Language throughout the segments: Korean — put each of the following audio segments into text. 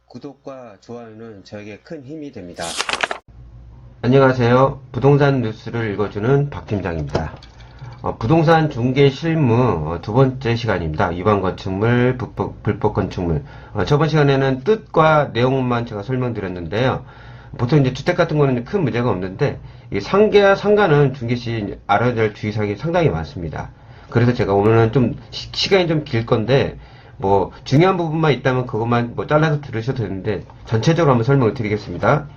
구독과 좋아요는 저에게 큰 힘이 됩니다. 안녕하세요. 부동산 뉴스를 읽어주는 박 팀장입니다. 부동산 중개 실무 두 번째 시간입니다. 위반 건축물, 불법 건축물. 저번 시간에는 뜻과 내용만 제가 설명드렸는데요. 보통 이제 주택 같은 거는 큰 문제가 없는데 이 상계와 상가는 중개 시 알아야 될 주의사항이 상당히 많습니다. 그래서 제가 오늘은 좀 시간이 좀 길 건데 뭐 중요한 부분만 있다면 그것만 뭐 잘라서 들으셔도 되는데 전체적으로 한번 설명을 드리겠습니다.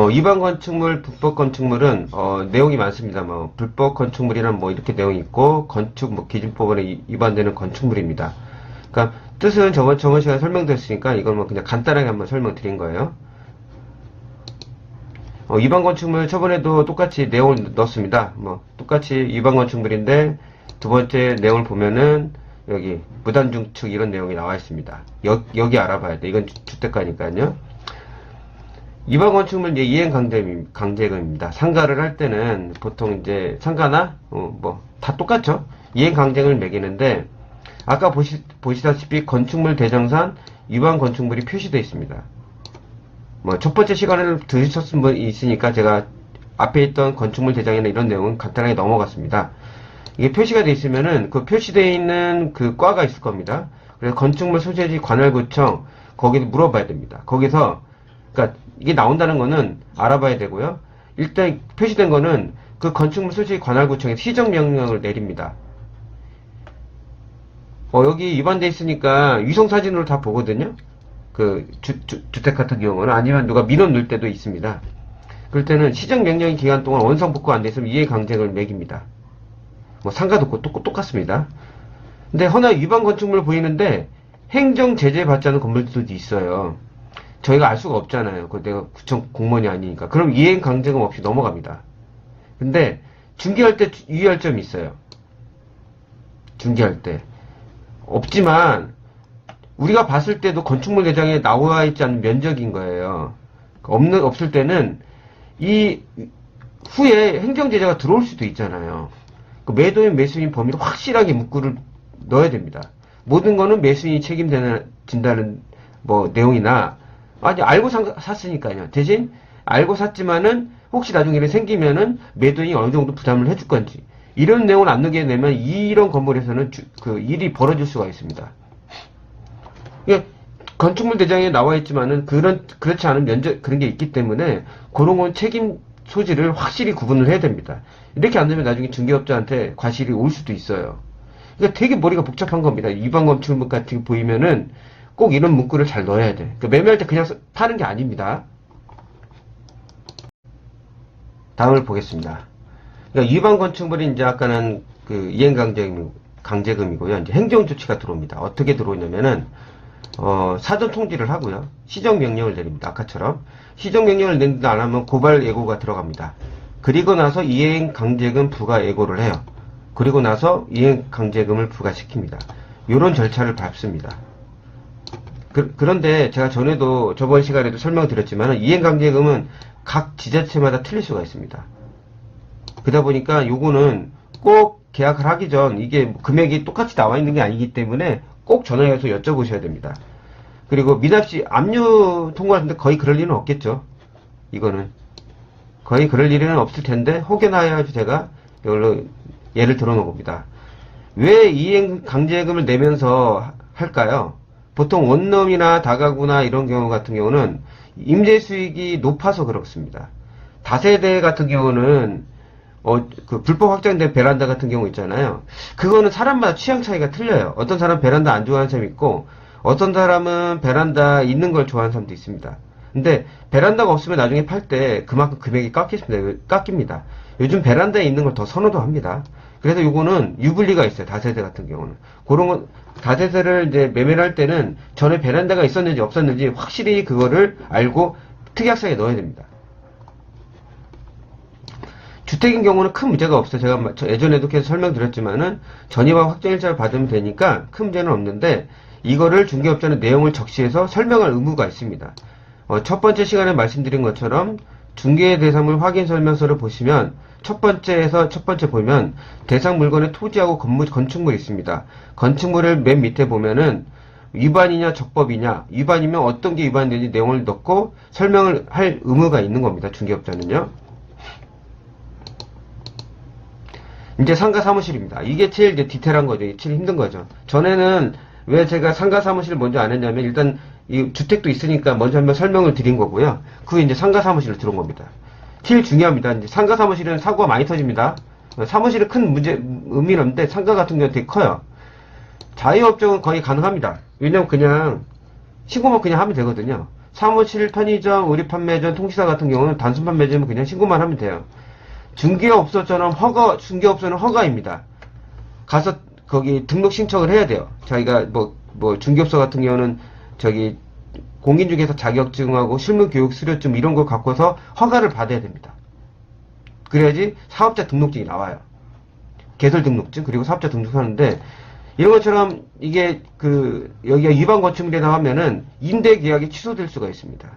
위반 건축물, 불법 건축물은 내용이 많습니다. 뭐 불법 건축물이란 뭐 이렇게 내용이 있고 건축 뭐 기준법원에 위반되는 건축물입니다. 그러니까 뜻은 저번 시간에 설명드렸으니까 이걸 뭐 그냥 간단하게 한번 설명드린 거예요. 위반 건축물 저번에도 똑같이 내용을 넣었습니다. 뭐 똑같이 위반 건축물인데 두 번째 내용을 보면은 여기 무단중축 이런 내용이 나와 있습니다. 여기 알아봐야 돼. 이건 주택가니까요. 위반 건축물 이제 이행 강제금입니다. 상가를 할 때는 보통 이제 상가나 뭐 다 똑같죠. 이행 강제금을 매기는데 아까 보시다시피 건축물 대장산 위반 건축물이 표시되어 있습니다. 뭐 첫 번째 시간에는 들으셨은 분이 있으니까 제가 앞에 있던 건축물 대장이나 이런 내용은 간단하게 넘어갔습니다. 이게 표시가 되어 있으면은 그 표시되어 있는 그 과가 있을 겁니다. 그래서 건축물 소재지 관할구청 거기서 물어봐야 됩니다. 거기서 그러니까 이게 나온다는 거는 알아봐야 되고요. 일단 표시된 거는 그 건축물 소재지 관할구청에 시정명령을 내립니다. 여기 위반돼 있으니까 위성사진으로 다 보거든요. 그 주택 같은 경우는 아니면 누가 민원 넣을 때도 있습니다. 그럴 때는 시정명령 기간 동안 원상복구 안 돼 있으면 이해강제금을 매깁니다. 뭐 상가도 똑같습니다. 근데 허나 위반 건축물 보이는데 행정 제재 받지 않은 건물들도 있어요. 저희가 알 수가 없잖아요. 내가 구청 공무원이 아니니까. 그럼 이행 강제금 없이 넘어갑니다. 근데 중개할 때 유의할 점이 있어요. 중개할 때 없지만 우리가 봤을 때도 건축물 대장에 나와 있지 않은 면적인 거예요. 없을 때는 이 후에 행정 제재가 들어올 수도 있잖아요. 그 매도인 매수인 범위를 확실하게 문구를 넣어야 됩니다. 모든 거는 매수인이 책임진다는 뭐 내용이나 아니 알고 샀으니까요. 대신 알고 샀지만은 혹시 나중에 일이 생기면은 매도인이 어느 정도 부담을 해줄 건지 이런 내용을 안 넣게 되면 이런 건물에서는 그 일이 벌어질 수가 있습니다. 그러니까 건축물 대장에 나와 있지만은 그렇지 않은 면적 그런 게 있기 때문에 그런 건 책임 소지를 확실히 구분을 해야 됩니다. 이렇게 안 되면 나중에 중개업자한테 과실이 올 수도 있어요. 그러니까 되게 머리가 복잡한 겁니다. 위반 건축물 같은 게 보이면은 꼭 이런 문구를 잘 넣어야 돼. 그러니까 매매할 때 그냥 파는 게 아닙니다. 다음을 보겠습니다. 그러니까 위반 건축물이 이제 아까는 그 이행 강제금이고요. 이제 행정조치가 들어옵니다. 어떻게 들어오냐면은 사전 통지를 하고요. 시정명령을 내립니다. 아까처럼. 시정명령을 내린다 안 하면 고발 예고가 들어갑니다. 그리고 나서 이행강제금 부과 예고를 해요. 그리고 나서 이행강제금을 부과시킵니다. 이런 절차를 밟습니다. 그런데 제가 저번 시간에도 설명드렸지만 이행강제금은 각 지자체마다 틀릴 수가 있습니다. 그러다 보니까 요거는 꼭 계약을 하기 전 이게 금액이 똑같이 나와 있는 게 아니기 때문에 꼭 전화해서 여쭤보셔야 됩니다. 그리고 미납시 압류 통과하는데 거의 그럴 일은 없겠죠. 이거는 거의 그럴 일은 없을 텐데 혹여나 해가지고 제가 이걸로 예를 들어 놓은 겁니다. 왜 이행 강제금을 내면서 할까요? 보통 원룸이나 다가구나 이런 경우 같은 경우는 임대 수익이 높아서 그렇습니다. 다세대 같은 경우는 그 불법 확장된 베란다 같은 경우 있잖아요. 그거는 사람마다 취향 차이가 틀려요. 어떤 사람은 베란다 안 좋아하는 사람이 있고, 어떤 사람은 베란다 있는 걸 좋아하는 사람도 있습니다. 근데 베란다가 없으면 나중에 팔 때 그만큼 금액이 깎입니다. 요즘 베란다에 있는 걸 더 선호도 합니다. 그래서 요거는 유불리가 있어요. 다세대 같은 경우는. 그런 건, 다세대를 이제 매매를 할 때는 전에 베란다가 있었는지 없었는지 확실히 그거를 알고 특약사에 넣어야 됩니다. 주택인 경우는 큰 문제가 없어요. 제가 예전에도 계속 설명드렸지만은 전입하고 확정일자를 받으면 되니까 큰 문제는 없는데 이거를 중개업자는 내용을 적시해서 설명할 의무가 있습니다. 첫 번째 시간에 말씀드린 것처럼 중개 대상물 확인 설명서를 보시면 첫 번째 보면 대상 물건의 토지하고 건축물이 있습니다. 건축물을 맨 밑에 보면은 위반이냐 적법이냐, 위반이면 어떤 게 위반되는지 내용을 넣고 설명을 할 의무가 있는 겁니다. 중개업자는요. 이제 상가 사무실입니다. 이게 제일 이제 디테일한 거죠. 제일 힘든 거죠. 전에는 왜 제가 상가 사무실을 먼저 안 했냐면, 일단 이 주택도 있으니까 먼저 한번 설명을 드린 거고요. 그 후에 이제 상가 사무실로 들어온 겁니다. 제일 중요합니다. 이제 상가 사무실은 사고가 많이 터집니다. 사무실은 큰 의미는 없는데 상가 같은 경우는 되게 커요. 자유업종은 거의 가능합니다. 왜냐면 그냥 신고만 그냥 하면 되거든요. 사무실, 편의점, 의류판매점, 통시사 같은 경우는 단순 판매점은 그냥 신고만 하면 돼요. 중개업소처럼 중개업소는 허가입니다. 가서 거기 등록 신청을 해야 돼요. 자기가 뭐 중개업소 같은 경우는 저기 공인중개사 자격증하고 실무교육 수료증 이런 거 갖고서 허가를 받아야 됩니다. 그래야지 사업자 등록증이 나와요. 개설 등록증 그리고 사업자 등록하는데, 이런 것처럼 이게 여기가 위반 건축물에 나오면은 임대 계약이 취소될 수가 있습니다.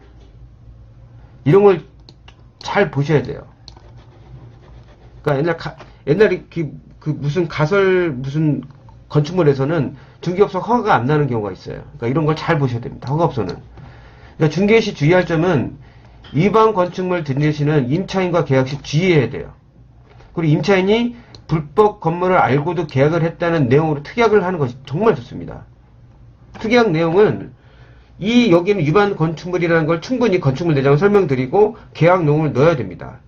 이런 걸 잘 보셔야 돼요. 그러니까 옛날에 무슨 건축물에서는 중개업소 허가가 안 나는 경우가 있어요. 그러니까 이런 걸 잘 보셔야 됩니다. 허가업소는. 그러니까 중개 시 주의할 점은 위반 건축물 등록 시는 임차인과 계약 시 주의해야 돼요. 그리고 임차인이 불법 건물을 알고도 계약을 했다는 내용으로 특약을 하는 것이 정말 좋습니다. 특약 내용은 여기는 위반 건축물이라는 걸 충분히 건축물 내장을 설명드리고 계약 내용을 넣어야 됩니다.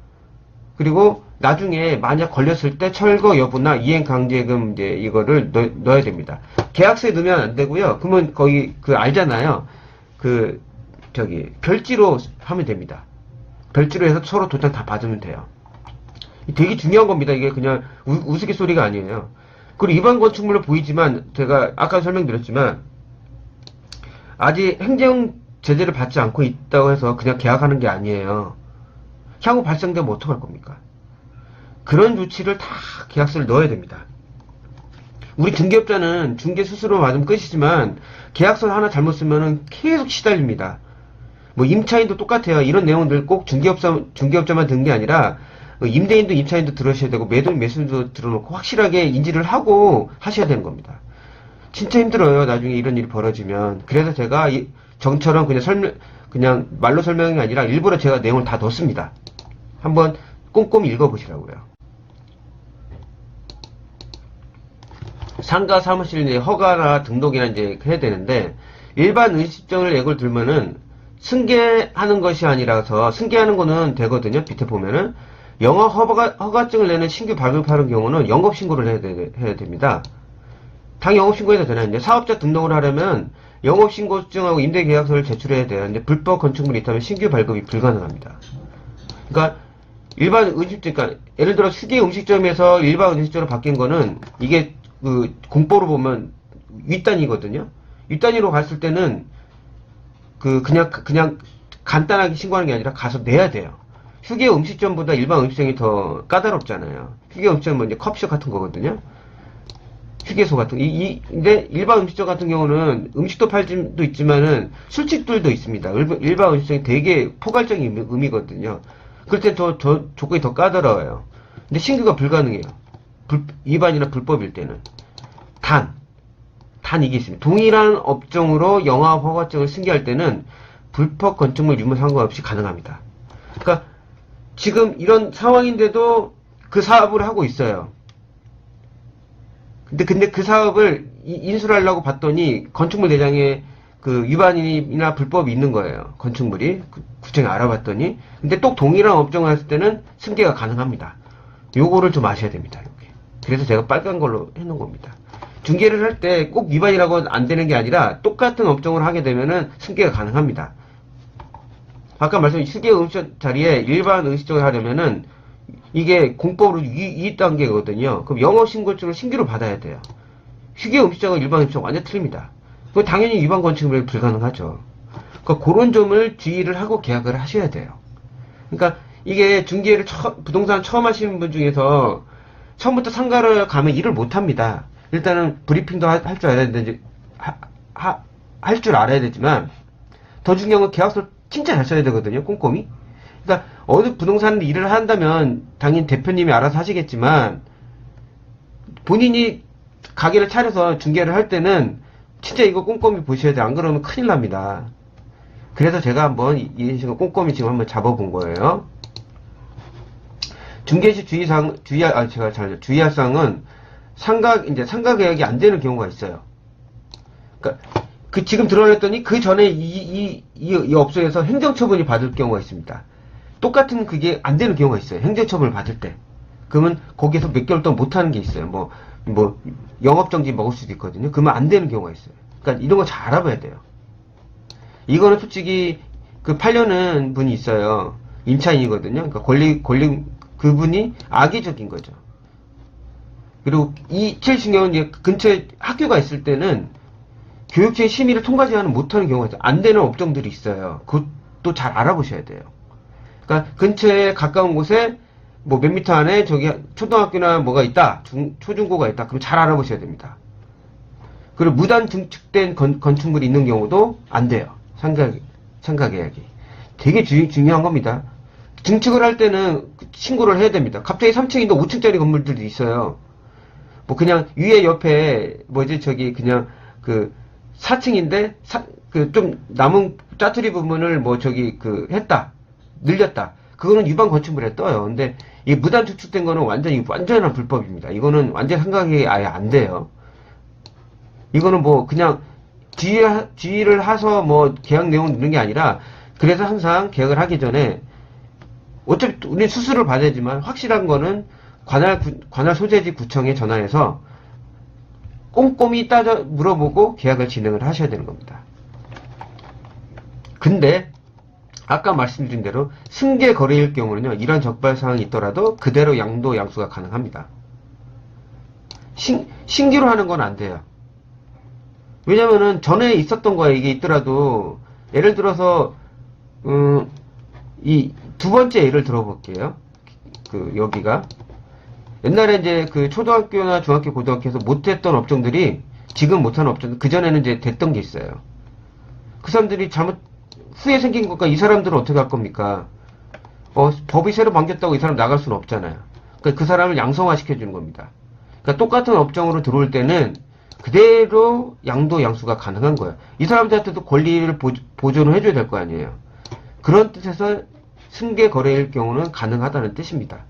그리고 나중에 만약 걸렸을 때 철거 여부나 이행강제금 이제 이거를 넣어야 됩니다. 계약서에 넣으면 안 되고요. 그러면 거의 알잖아요. 별지로 하면 됩니다. 별지로 해서 서로 도장 다 받으면 돼요. 되게 중요한 겁니다. 이게 그냥 우스갯소리가 아니에요. 그리고 위반 건축물로 보이지만 제가 아까 설명드렸지만 아직 행정 제재를 받지 않고 있다고 해서 그냥 계약하는 게 아니에요. 향후 발생되면 어떡할 겁니까? 그런 조치를 다 계약서를 넣어야 됩니다. 우리 중개업자는 중개 수수료 맞으면 끝이지만 계약서 하나 잘못 쓰면은 계속 시달립니다. 뭐 임차인도 똑같아요. 이런 내용들 꼭 중개업자만 듣는 게 아니라 임대인도 임차인도 들으셔야 되고 매수인도 들어놓고 확실하게 인지를 하고 하셔야 되는 겁니다. 진짜 힘들어요. 나중에 이런 일이 벌어지면. 그래서 제가 정처럼 그냥 말로 설명이 아니라 일부러 제가 내용을 다 넣습니다. 한번 꼼꼼히 읽어보시라고요. 상가 사무실 이제 허가나 등록이나 이제 해야 되는데, 일반 의식적을 예고를 들면은 승계하는 것이 아니라서, 승계하는 거는 되거든요. 밑에 보면은 영업 허가증을 내는 신규 발급하는 경우는 영업신고를 해야 됩니다. 당 영업신고해도 되나요? 사업자 등록을 하려면 영업신고증하고 임대계약서를 제출해야 돼요. 근데 불법 건축물이 있다면 신규 발급이 불가능합니다. 그러니까 일반 음식점, 그러니까 예를 들어 휴게 음식점에서 일반 음식점으로 바뀐 거는 이게 공보로 보면 윗단이거든요. 윗단위로 갔을 때는 그냥 간단하게 신고하는 게 아니라 가서 내야 돼요. 휴게 음식점보다 일반 음식점이 더 까다롭잖아요. 휴게 음식점은 이제 커피숍 같은 거거든요. 휴게소 같은 근데 일반 음식점 같은 경우는 음식도 팔지도 있지만은 술집들도 있습니다. 일반 음식점이 되게 포괄적인 의미거든요. 그럴 때 조건이 더 까다로워요. 근데 신규가 불가능해요. 위반이나 불법일 때는. 단 이게 있습니다. 동일한 업종으로 영업 허가증을 승계할 때는 불법 건축물 유무 상관없이 가능합니다. 그러니까 지금 이런 상황인데도 그 사업을 하고 있어요. 근데 그 사업을 인수를 하려고 봤더니 건축물 내장에 위반이나 불법이 있는 거예요. 건축물이. 구청에 알아봤더니. 근데 또 동일한 업종을 했을 때는 승계가 가능합니다. 요거를 좀 아셔야 됩니다. 이렇게. 그래서 제가 빨간 걸로 해놓은 겁니다. 중개를 할 때 꼭 위반이라고 안 되는 게 아니라 똑같은 업종을 하게 되면은 승계가 가능합니다. 아까 말씀드린 휴게 음식 자리에 일반 음식점을 하려면은 이게 공법으로 2단계거든요. 그럼 영업신고증을 신규로 받아야 돼요. 휴게 음식점과 일반 음식점 완전 틀립니다. 그럼 당연히 위반 건축물이 불가능하죠. 그러니까 그런 점을 주의를 하고 계약을 하셔야 돼요. 그러니까 이게 중개를 부동산 처음 하시는 분 중에서 처음부터 상가를 가면 일을 못 합니다. 일단은 브리핑도 할 줄 알아야 되는지, 할 줄 알아야 되지만, 더 중요한 건 계약서를 진짜 잘 써야 되거든요. 꼼꼼히. 그러니까 어느 부동산 일을 한다면 당연히 대표님이 알아서 하시겠지만, 본인이 가게를 차려서 중개를 할 때는 진짜 이거 꼼꼼히 보셔야 돼요. 안 그러면 큰일 납니다. 그래서 제가 한번 이 식으로 꼼꼼히 지금 한번 잡아본 거예요. 중개시 주의할 사항은 상가 계약이 안 되는 경우가 있어요. 그러니까 지금 드러냈더니 그 전에 이 업소에서 행정처분이 받을 경우가 있습니다. 똑같은 그게 안 되는 경우가 있어요. 행정처분을 받을 때. 그러면 거기에서 몇 개월 동안 못하는 게 있어요. 뭐 영업정지 먹을 수도 있거든요. 그러면 안 되는 경우가 있어요. 그러니까 이런 거 잘 알아봐야 돼요. 이거는 솔직히 그 팔려는 분이 있어요. 임차인이거든요. 그러니까 그분이 악의적인 거죠. 그리고 제일 중요한 게 근처에 학교가 있을 때는 교육청의 심의를 통과하지 않으면 못하는 경우가 있어요. 안 되는 업종들이 있어요. 그것도 잘 알아보셔야 돼요. 그러니까 근처에 가까운 곳에 뭐 몇 미터 안에 저기 초등학교나 뭐가 있다, 초중고가 있다. 그럼 잘 알아보셔야 됩니다. 그리고 무단 증축된 건축물이 있는 경우도 안 돼요. 상가 계약이. 되게 중요한 겁니다. 증축을 할 때는 신고를 해야 됩니다. 갑자기 3층인데 5층짜리 건물들도 있어요. 뭐 그냥 위에 옆에 그냥 4층인데 좀 남은 짜투리 부분을 했다. 늘렸다. 그거는 위반 건축물에 떠요. 근데 이 무단 축축된 거는 완전한 불법입니다. 이거는 완전 상가계약이 아예 안 돼요. 이거는 그냥 주의를 해서 계약 내용 넣는 게 아니라, 그래서 항상 계약을 하기 전에 어차피 우리 수수료를 받아야지만 확실한 거는 관할 소재지 구청에 전화해서 꼼꼼히 물어보고 계약을 진행을 하셔야 되는 겁니다. 근데 아까 말씀드린 대로 승계 거래일 경우는요, 이런 적발 사항이 있더라도 그대로 양도 양수가 가능합니다. 신규로 하는 건 안 돼요. 왜냐면은 전에 있었던 거에 이게 있더라도, 예를 들어서 이 두 번째 예를 들어볼게요. 여기가 옛날에 이제 초등학교나 중학교, 고등학교에서 못했던 업종들이 지금 못하는 업종들, 그전에는 이제 됐던 게 있어요. 그 사람들이 후에 생긴 것과 이 사람들은 어떻게 할 겁니까? 법이 새로 바뀌었다고 이 사람 나갈 수는 없잖아요. 그러니까 그 사람을 양성화 시켜주는 겁니다. 그러니까 똑같은 업종으로 들어올 때는 그대로 양도 양수가 가능한 거예요. 이 사람들한테도 권리를 보존을 해줘야 될 거 아니에요. 그런 뜻에서 승계 거래일 경우는 가능하다는 뜻입니다.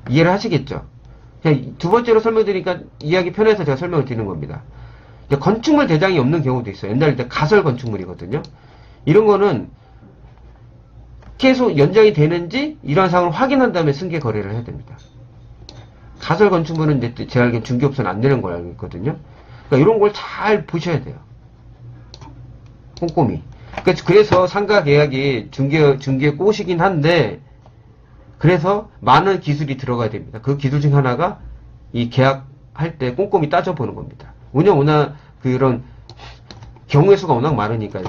이해를 하시겠죠? 그냥 두 번째로 설명드리니까 이해하기 편해서 제가 설명을 드리는 겁니다. 건축물 대장이 없는 경우도 있어요. 옛날 때 가설 건축물이거든요. 이런 거는 계속 연장이 되는지 이러한 사항을 확인한 다음에 승계 거래를 해야 됩니다. 가설 건축물은 이제 제가 알기엔 중개업소는 안 되는 걸 알고 있거든요. 그러니까 이런 걸 잘 보셔야 돼요. 꼼꼼히. 그래서 상가 계약이 중개 꽃이긴 한데, 그래서 많은 기술이 들어가야 됩니다. 그 기술 중 하나가 이 계약할 때 꼼꼼히 따져보는 겁니다. 워낙 그런 경우의 수가 워낙 많으니까요.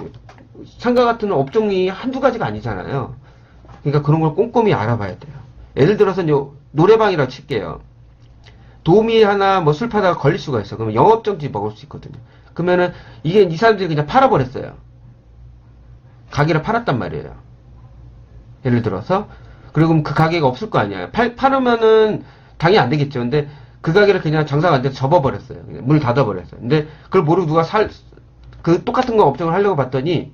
상가 같은 업종이 한두 가지가 아니잖아요. 그러니까 그런 걸 꼼꼼히 알아봐야 돼요. 예를 들어서 이제 노래방이라고 칠게요. 도우미 하나 술 파다가 걸릴 수가 있어. 그러면 영업정지 먹을 수 있거든요. 그러면은 이 사람들이 그냥 팔아버렸어요. 가게를 팔았단 말이에요. 예를 들어서. 그리고 그 가게가 없을 거 아니에요. 팔으면은 당연히 안 되겠죠. 근데 그 가게를 그냥 장사가 안 돼서 접어버렸어요. 문을 닫아버렸어요. 근데 그걸 모르고 누가 똑같은 거 업종을 하려고 봤더니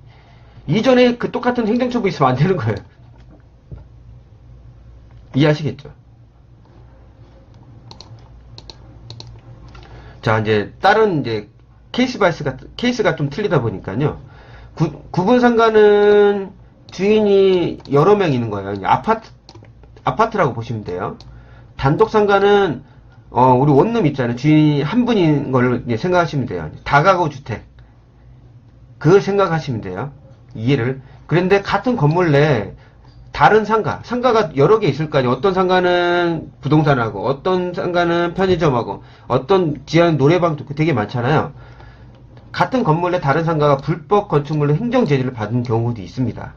이전에 그 똑같은 행정처분 있으면 안 되는 거예요. 이해하시겠죠? 자, 이제 다른 케이스가 좀 틀리다 보니까요. 구분 상가는 주인이 여러 명 있는 거예요. 아파트라고 보시면 돼요. 단독 상가는 우리 원룸 있잖아요. 주인이 한 분인 걸로 생각하시면 돼요. 다가구 주택. 그걸 생각하시면 돼요. 이해를. 그런데 같은 건물 내에 다른 상가가 여러 개 있을 거 아니에요. 어떤 상가는 부동산하고, 어떤 상가는 편의점하고, 어떤 지하는 노래방도 되게 많잖아요. 같은 건물 내 다른 상가가 불법 건축물로 행정 제재를 받은 경우도 있습니다.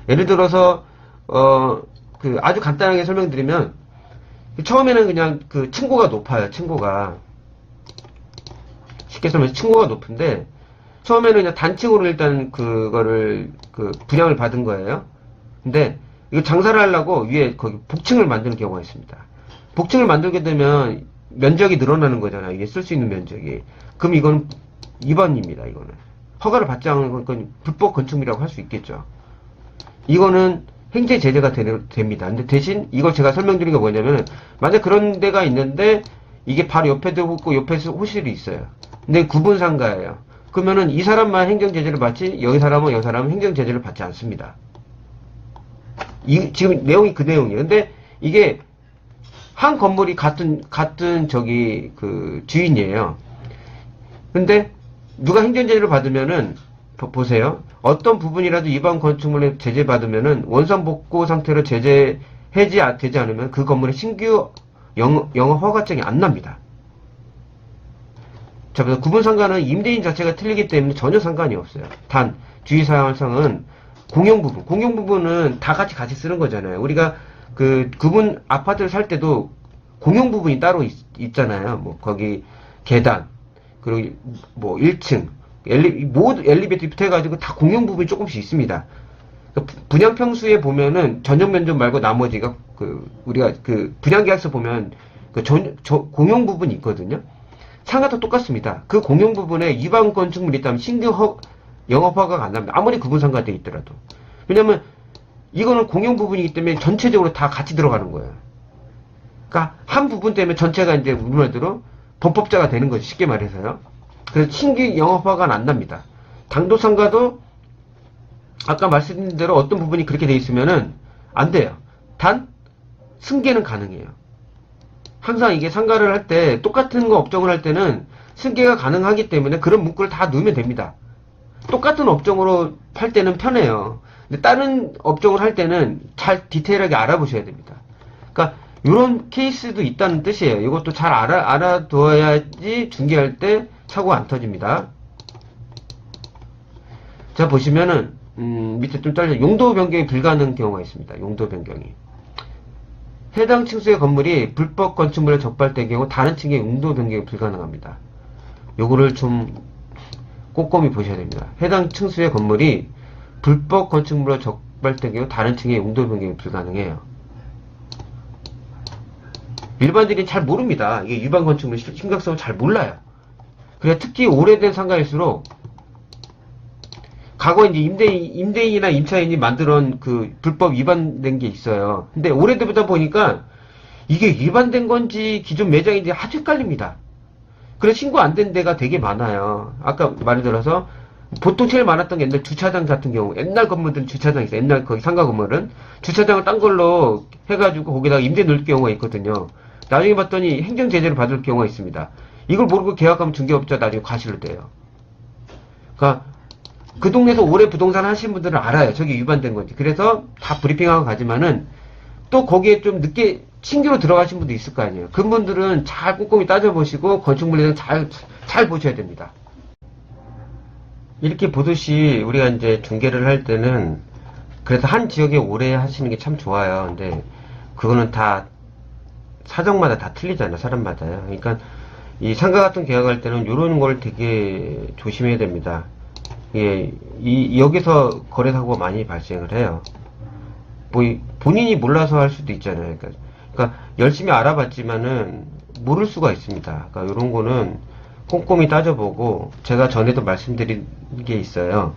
예를 들어서 아주 간단하게 설명드리면, 처음에는 그냥 층고가 높아요. 층고가 쉽게 설명해서 층고가 높은데, 처음에는 그냥 단층으로 일단 그거를 분양을 받은 거예요. 근데 이거 장사를 하려고 위에 거기 복층을 만드는 경우가 있습니다. 복층을 만들게 되면 면적이 늘어나는 거잖아요. 이게 쓸 수 있는 면적이. 그럼 이건 2번입니다. 이거는 허가를 받지 않은 건 불법 건축물이라고 할 수 있겠죠. 이거는 행정 제재가 됩니다. 근데 대신 이걸 제가 설명드린 게 뭐냐면, 만약 그런 데가 있는데 이게 바로 옆에도 있고 옆에 호실이 있어요. 근데 구분 상가예요. 그러면은 이 사람만 행정 제재를 받지 여기 사람은 행정 제재를 받지 않습니다. 지금 내용이 그 내용이에요. 근데 이게 한 건물이 같은 저기 그 주인이에요. 근데 누가 행정 제재를 받으면은 보세요. 어떤 부분이라도 위반 건축물에 제재 받으면은 원상 복구 상태로 제재 해지되지 않으면 그 건물에 신규 영업 허가증이 안 납니다. 자, 그래서 구분 상가는 임대인 자체가 틀리기 때문에 전혀 상관이 없어요. 단 주의사항은 공용 부분은 다 같이 쓰는 거잖아요. 우리가 그 구분 아파트를 살 때도 공용 부분이 따로 있잖아요. 뭐 거기 계단, 그리고 뭐 1층 모두 엘리베이터부터 해가지고 다 공용 부분이 조금씩 있습니다. 분양 평수에 보면은 전용 면적 말고 나머지가 우리가 분양계약서 보면 공용 부분이 있거든요. 상가도 똑같습니다. 그 공용 부분에 위반 건축물이 있다면 신규 영업허가가 안 납니다. 아무리 구분 상가가 돼 있더라도. 왜냐면 이거는 공용 부분이기 때문에 전체적으로 다 같이 들어가는 거예요. 그러니까 한 부분 때문에 전체가 이제 우리 말대로 범법자가 되는 거죠. 쉽게 말해서요. 그래서 신규 영업허가는 안 납니다. 당도상가도 아까 말씀드린 대로 어떤 부분이 그렇게 돼 있으면은 안 돼요. 단 승계는 가능해요. 항상 이게 상가를 할 때 똑같은 거 업종을 할 때는 승계가 가능하기 때문에 그런 문구를 다 넣으면 됩니다. 똑같은 업종으로 할 때는 편해요. 근데 다른 업종을 할 때는 잘 디테일하게 알아보셔야 됩니다. 그러니까 이런 케이스도 있다는 뜻이에요. 이것도 잘 알아둬야지 중개할 때 사고가 안 터집니다. 자, 보시면은 밑에 좀 잘려 용도 변경이 불가능한 경우가 있습니다. 용도 변경이. 해당 층수의 건물이 불법 건축물에 적발된 경우 다른 층의 용도 변경이 불가능합니다. 요거를 좀 꼼꼼히 보셔야 됩니다. 해당 층수의 건물이 불법 건축물로 적발된 경우 다른 층의 용도 변경이 불가능해요. 일반인이 잘 모릅니다. 이게 위반 건축물 심각성을 잘 몰라요. 그래 특히 오래된 상가일수록 과거 이제 임대인이나 임차인이 만들어놓은 불법 위반된 게 있어요. 근데 오래되다 보니까 이게 위반된 건지 기존 매장인지 아주 헷갈립니다. 그래서 신고 안 된 데가 되게 많아요. 아까 말을 들어서 보통 제일 많았던 게 옛날 주차장 같은 경우, 옛날 건물들은 주차장이 있어요. 옛날 거기 상가 건물은 주차장을 딴 걸로 해가지고 거기다가 임대 넣을 경우가 있거든요. 나중에 봤더니 행정 제재를 받을 경우가 있습니다. 이걸 모르고 계약하면 중개업자 나중에 과실로 돼요. 그러니까 그 동네에서 오래 부동산 하시는 분들은 알아요. 저게 위반된 건지. 그래서 다 브리핑하고 가지만은 또 거기에 좀 늦게 신규로 들어가신 분도 있을 거 아니에요. 그분들은 잘 꼼꼼히 따져보시고 건축물에는 잘 보셔야 됩니다. 이렇게 보듯이 우리가 이제 중개를 할 때는 그래서 한 지역에 오래 하시는 게 참 좋아요. 근데 그거는 다 사정마다 다 틀리잖아요. 사람마다요. 그러니까 이 상가 같은 계약할 때는 이런 걸 되게 조심해야 됩니다. 예, 여기서 거래 사고가 많이 발생을 해요. 뭐 본인이 몰라서 할 수도 있잖아요. 그러니까 열심히 알아봤지만은 모를 수가 있습니다. 그러니까 이런 거는 꼼꼼히 따져보고 제가 전에도 말씀드린 게 있어요.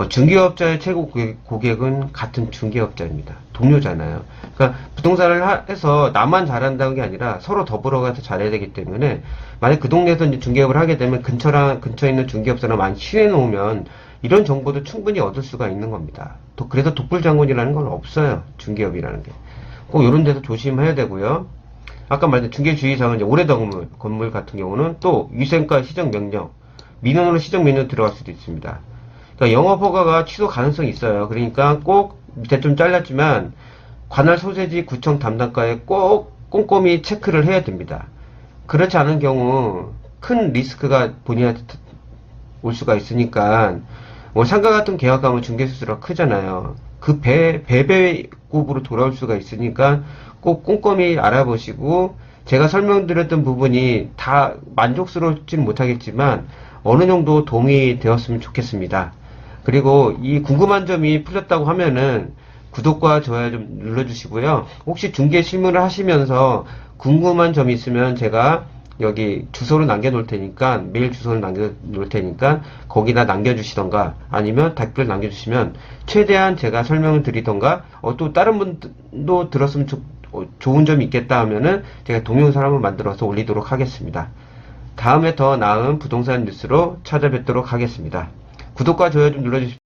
중개업자의 최고 고객은 같은 중개업자입니다. 동료잖아요. 그러니까 부동산을 해서 나만 잘한다는 게 아니라 서로 더불어가서 잘해야 되기 때문에 만약 그 동네에서 이제 중개업을 하게 되면 근처에 있는 중개업자랑 많이 친해 놓으면 이런 정보도 충분히 얻을 수가 있는 겁니다. 그래서 독불장군이라는 건 없어요. 중개업이라는 게. 꼭 이런 데서 조심해야 되고요. 아까 말했던 중개주의사항은 이제 오래된 건물 같은 경우는 또 위생과 시정명령, 민원으로 시정명령 들어갈 수도 있습니다. 그러니까 영업허가가 취소 가능성이 있어요. 그러니까 꼭 밑에 좀 잘랐지만 관할 소재지 구청 담당과에 꼭 꼼꼼히 체크를 해야 됩니다. 그렇지 않은 경우 큰 리스크가 본인한테 올 수가 있으니까 뭐 상가 같은 계약하면 중개수수료가 크잖아요. 그 배배급으로 돌아올 수가 있으니까 꼭 꼼꼼히 알아보시고 제가 설명드렸던 부분이 다 만족스럽지는 못하겠지만 어느 정도 도움이 되었으면 좋겠습니다. 그리고 이 궁금한 점이 풀렸다고 하면은 구독과 좋아요 좀 눌러주시고요. 혹시 중개 실무를 하시면서 궁금한 점이 있으면 제가 여기 주소를 남겨놓을 테니까, 메일 주소를 남겨놓을 테니까, 거기다 남겨주시던가, 아니면 댓글 남겨주시면, 최대한 제가 설명을 드리던가, 또 다른 분도 들었으면 좋은 점이 있겠다 하면은, 제가 동영상 한번 만들어서 올리도록 하겠습니다. 다음에 더 나은 부동산 뉴스로 찾아뵙도록 하겠습니다. 구독과 좋아요 좀 눌러주십시오.